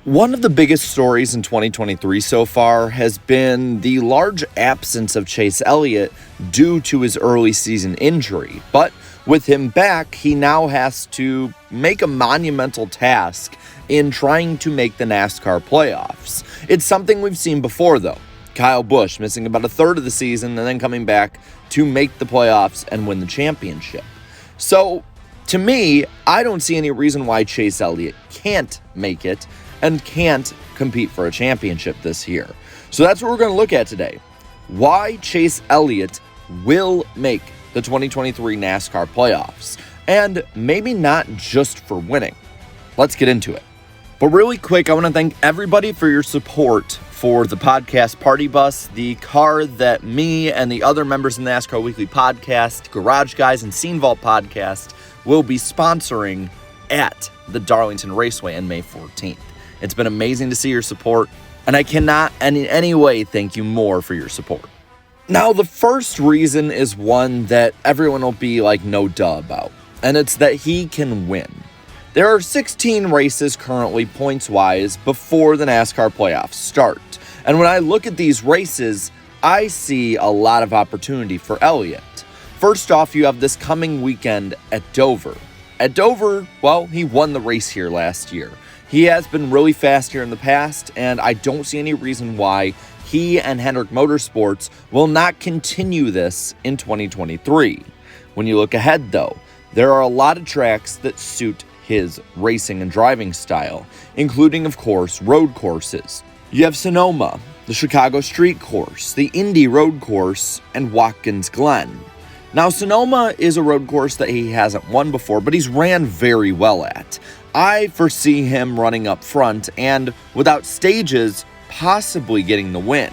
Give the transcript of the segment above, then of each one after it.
One of the biggest stories in 2023 so far has been the large absence of Chase Elliott due to his early season injury. But with him back, he now has to make a monumental task in trying to make the NASCAR playoffs. It's something we've seen before, though. Kyle Busch missing about a third of the season and then coming back to make the playoffs and win the championship. So, to me, I don't see any reason why Chase Elliott can't make it and can't compete for a championship this year. So that's what we're going to look at today. Why Chase Elliott will make the 2023 NASCAR playoffs. And maybe not just for winning. Let's get into it. But really quick, I want to thank everybody for your support for the podcast Party Bus, the car that me and the other members of the NASCAR Weekly Podcast, Garage Guys, and Scene Vault Podcast will be sponsoring at the Darlington Raceway on May 14th. It's been amazing to see your support, and I cannot in any way thank you more for your support. Now, the first reason is one that everyone will be like no duh about, and it's that he can win. There are 16 races currently points-wise before the NASCAR playoffs start, and when I look at these races, I see a lot of opportunity for Elliott. First off, you have this coming weekend at Dover. At Dover, well, he won the race here last year. He has been really fast here in the past, and I don't see any reason why he and Idk Motorsports will not continue this in 2023. When you look ahead, though, there are a lot of tracks that suit his racing and driving style, including, of course, road courses. You have Sonoma, the Chicago Street Course, the Indy Road Course, and Watkins Glen. Now, Sonoma is a road course that he hasn't won before, but he's ran very well at. I foresee him running up front and, without stages, possibly getting the win.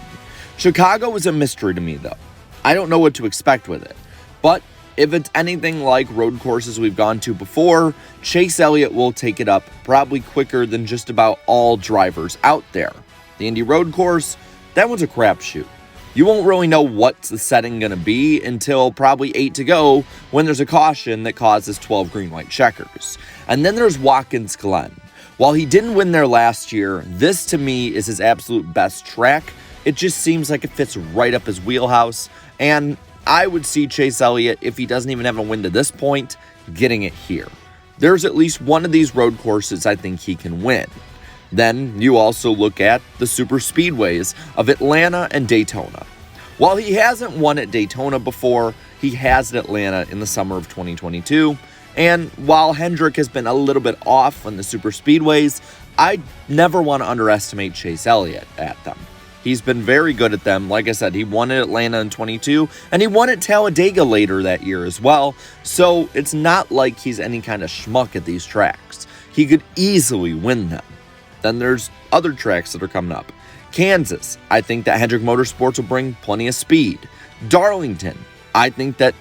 Chicago is a mystery to me, though. I don't know what to expect with it. But if it's anything like road courses we've gone to before, Chase Elliott will take it up probably quicker than just about all drivers out there. The Indy Road Course, that one's a crapshoot. You won't really know what's the setting going to be until probably 8 to go when there's a caution that causes 12 green light checkers. And then there's Watkins Glen. While he didn't win there last year, this to me is his absolute best track. It just seems like it fits right up his wheelhouse. And I would see Chase Elliott, if he doesn't even have a win to this point, getting it here. There's at least one of these road courses I think he can win. Then you also look at the super speedways of Atlanta and Daytona. While he hasn't won at Daytona before, he has at Atlanta in the summer of 2022. And while Hendrick has been a little bit off on the super speedways, I never want to underestimate Chase Elliott at them. He's been very good at them. Like I said, he won at Atlanta in 22, and he won at Talladega later that year as well. So it's not like he's any kind of schmuck at these tracks. He could easily win them. Then there's other tracks that are coming up. Kansas, I think that Idk Motorsports will bring plenty of speed. Darlington, I think that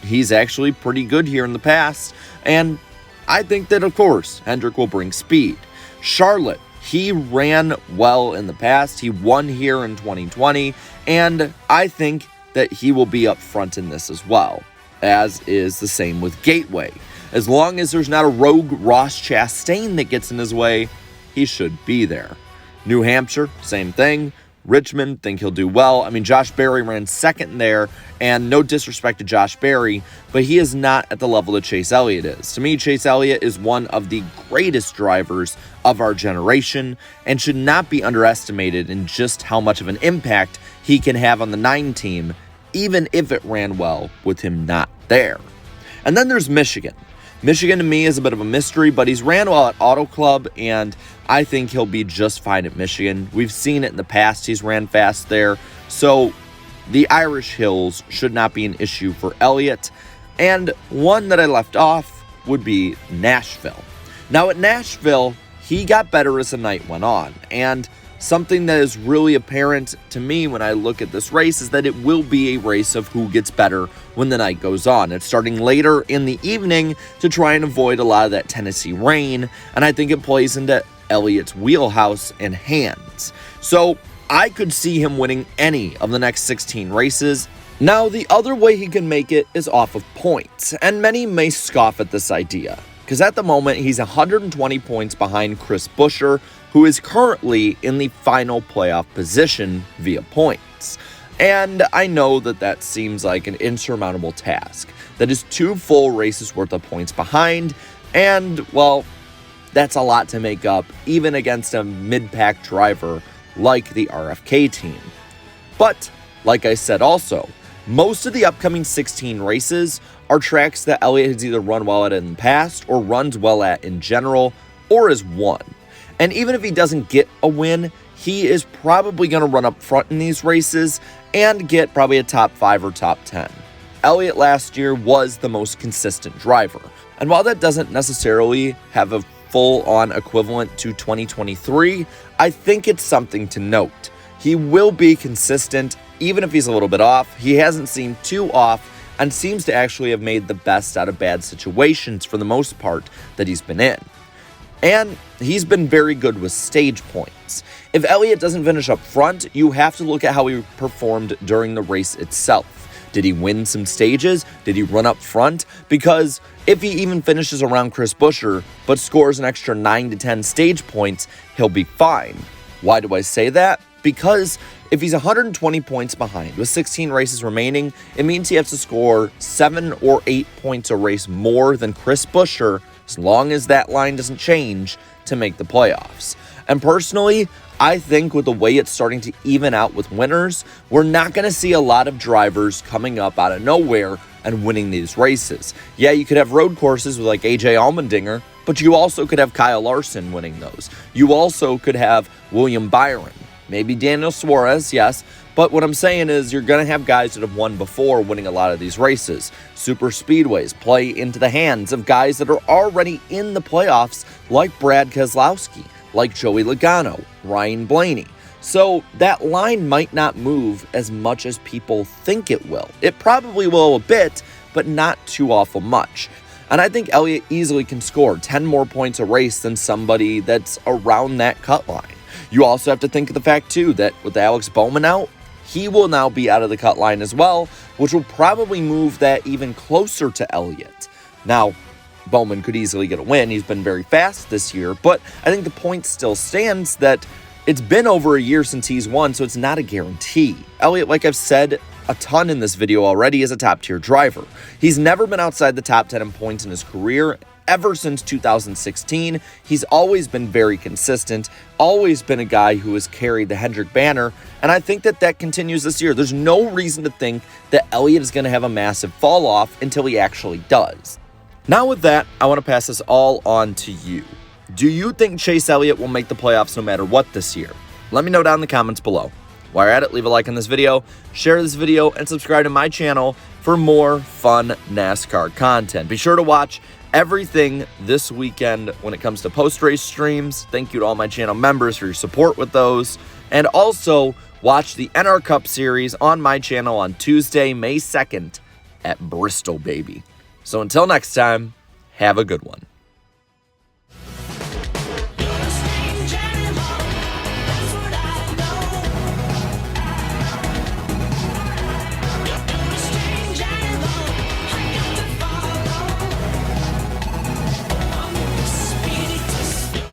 he's actually pretty good here in the past. And I think that, of course, Hendrick will bring speed. Charlotte, he ran well in the past. He won here in 2020. And I think that he will be up front in this as well, as is the same with Gateway. As long as there's not a rogue Ross Chastain that gets in his way, he should be there. New Hampshire, same thing. Richmond, think he'll do well. I mean, Josh Berry ran second there, and no disrespect to Josh Berry, but he is not at the level that Chase Elliott is. To me, Chase Elliott is one of the greatest drivers of our generation and should not be underestimated in just how much of an impact he can have on the 9 team, even if it ran well with him not there. And then there's Michigan. Michigan to me is a bit of a mystery, but he's ran well at Auto Club, and I think he'll be just fine at Michigan. We've seen it in the past. He's ran fast there. So the Irish Hills should not be an issue for Elliott. And one that I left off would be Nashville. Now at Nashville, he got better as the night went on. And something that is really apparent to me when I look at this race is that it will be a race of who gets better when the night goes on. It's starting later in the evening to try and avoid a lot of that Tennessee rain, and I think it plays into Elliott's wheelhouse and hands. So I could see him winning any of the next 16 races. Now, the other way he can make it is off of points, and many may scoff at this idea, because at the moment he's 120 points behind Chris Buescher, who is currently in the final playoff position via points. And I know that seems like an insurmountable task. That is 2 full races worth of points behind, and, well, that's a lot to make up, even against a mid-pack driver like the RFK team. But, like I said also, most of the upcoming 16 races are tracks that Elliott has either run well at in the past, or runs well at in general, or has won. And even if he doesn't get a win, he is probably going to run up front in these races and get probably a top 5 or top 10. Elliott last year was the most consistent driver. And while that doesn't necessarily have a full-on equivalent to 2023, I think it's something to note. He will be consistent, even if he's a little bit off. He hasn't seemed too off and seems to actually have made the best out of bad situations for the most part that he's been in. And he's been very good with stage points. If Elliott doesn't finish up front, you have to look at how he performed during the race itself. Did he win some stages? Did he run up front? Because if he even finishes around Chris Buescher, but scores an extra 9 to 10 stage points, he'll be fine. Why do I say that? Because if he's 120 points behind with 16 races remaining, it means he has to score 7 or 8 points a race more than Chris Buescher, as long as that line doesn't change, to make the playoffs. And personally, I think with the way it's starting to even out with winners, we're not going to see a lot of drivers coming up out of nowhere and winning these races. Yeah, you could have road courses with like AJ Allmendinger, but you also could have Kyle Larson winning those. You also could have William Byron, maybe Daniel Suarez, yes, but what I'm saying is you're going to have guys that have won before winning a lot of these races. Super speedways play into the hands of guys that are already in the playoffs, like Brad Keselowski, like Joey Logano, Ryan Blaney. So that line might not move as much as people think it will. It probably will a bit, but not too awful much. And I think Elliott easily can score 10 more points a race than somebody that's around that cut line. You also have to think of the fact, too, that with Alex Bowman out, he will now be out of the cut line as well, which will probably move that even closer to Elliott. Now, Bowman could easily get a win. He's been very fast this year, but I think the point still stands that it's been over a year since he's won, so it's not a guarantee. Elliott, like I've said a ton in this video already, is a top-tier driver. He's never been outside the top 10 in points in his career. Ever since 2016, he's always been very consistent, always been a guy who has carried the Hendrick banner, and I think that continues this year. There's no reason to think that Elliott is going to have a massive fall off until he actually does. Now with that, I want to pass this all on to you. Do you think Chase Elliott will make the playoffs no matter what this year? Let me know down in the comments below. While you're at it, leave a like on this video, share this video, and subscribe to my channel for more fun NASCAR content. Be sure to watch everything this weekend when it comes to post-race streams. Thank you to all my channel members for your support with those. And also, watch the NR Cup Series on my channel on Tuesday, May 2nd at Bristol, baby. So until next time, have a good one.